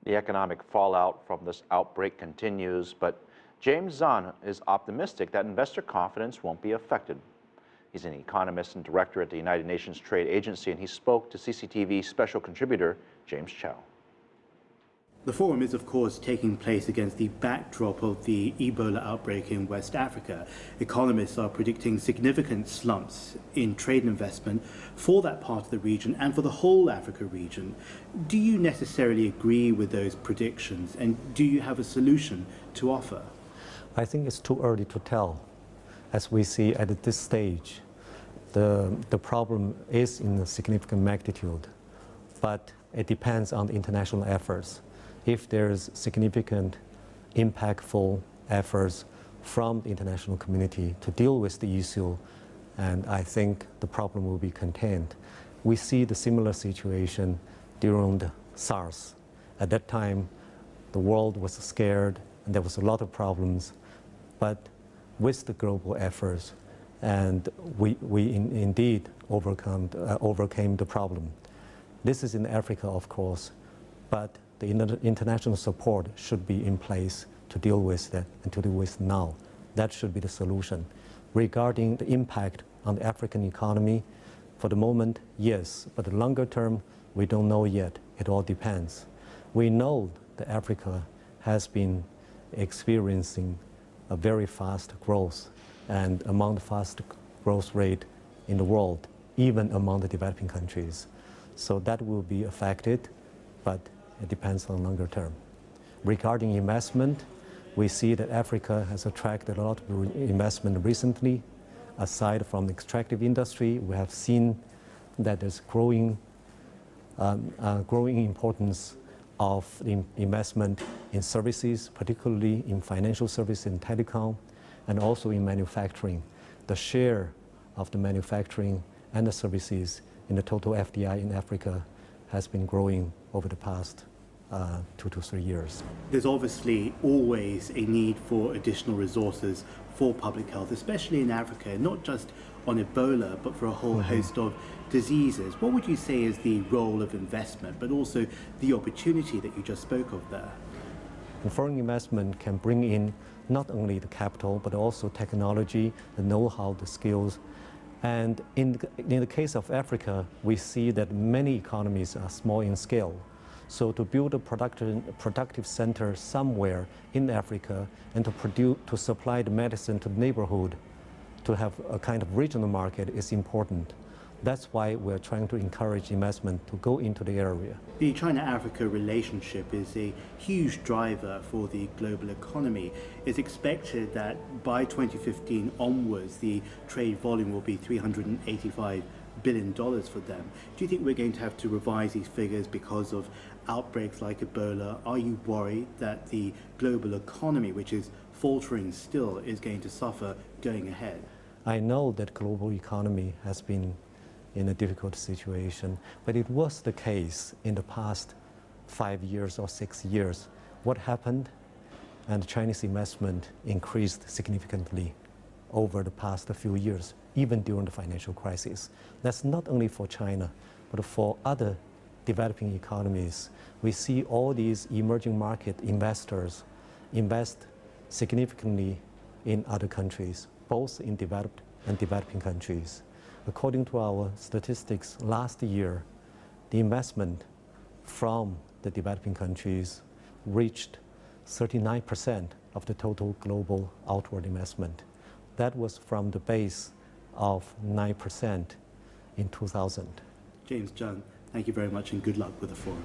The economic fallout from this outbreak continues, but James Zhan is optimistic that investor confidence won't be affected. He's an economist and director at the United Nations Trade Agency, and he spoke to CCTV Special Contributor James Chau. The forum is, of course, taking place against the backdrop of the Ebola outbreak in West Africa. Economists are predicting significant slumps in trade and investment for that part of the region and for the whole Africa region. Do you necessarily agree with those predictions, and do you have a solution to offer? I think it's too early to tell. As we see at this stage, the problem is in a significant magnitude, but it depends on the international efforts. If there's significant, impactful efforts from the international community to deal with the issue, and I think the problem will be contained. We see the similar situation during the SARS. At that time, the world was scared and there was a lot of problems, but with the global efforts, and we indeed overcame the problem. This is in Africa, of course, but the international support should be in place to deal with that and to deal with now. That should be the solution. Regarding the impact on the African economy, for the moment, yes, but the longer term, we don't know yet. It all depends. We know that Africa has been experiencing a very fast growth, and among the fast growth rate in the world, even among the developing countries. So that will be affected, but it depends on longer term. Regarding investment, we see that Africa has attracted a lot of investment recently. Aside from the extractive industry, we have seen that there's growing importance of the investment in services, particularly in financial services and telecom, and also in manufacturing. The share of the manufacturing and the services in the total FDI in Africa has been growing over the past 2 to 3 years. There's obviously always a need for additional resources for public health, especially in Africa, not just on Ebola, but for a whole host of diseases. What would you say is the role of investment, but also the opportunity that you just spoke of there? And foreign investment can bring in not only the capital, but also technology, the know-how, the skills. And in the case of Africa, we see that many economies are small in scale. So to build a productive center somewhere in Africa and to supply the medicine to the neighborhood, to have a kind of regional market is important. That's why we're trying to encourage investment to go into the area. The China-Africa relationship is a huge driver for the global economy. It's expected that by 2015 onwards, the trade volume will be $385 billion for them. Do you think we're going to have to revise these figures because of outbreaks like Ebola? Are you worried that the global economy, which is faltering still, is going to suffer going ahead? I know that global economy has been in a difficult situation, but it was the case in the past 5 years or 6 years. What happened? And Chinese investment increased significantly over the past few years, even during the financial crisis. That's not only for China, but for other developing economies. We see all these emerging market investors invest significantly in other countries, both in developed and developing countries. According to our statistics, last year, the investment from the developing countries reached 39% of the total global outward investment. That was from the base of 9% in 2000. James Zhan, thank you very much and good luck with the forum.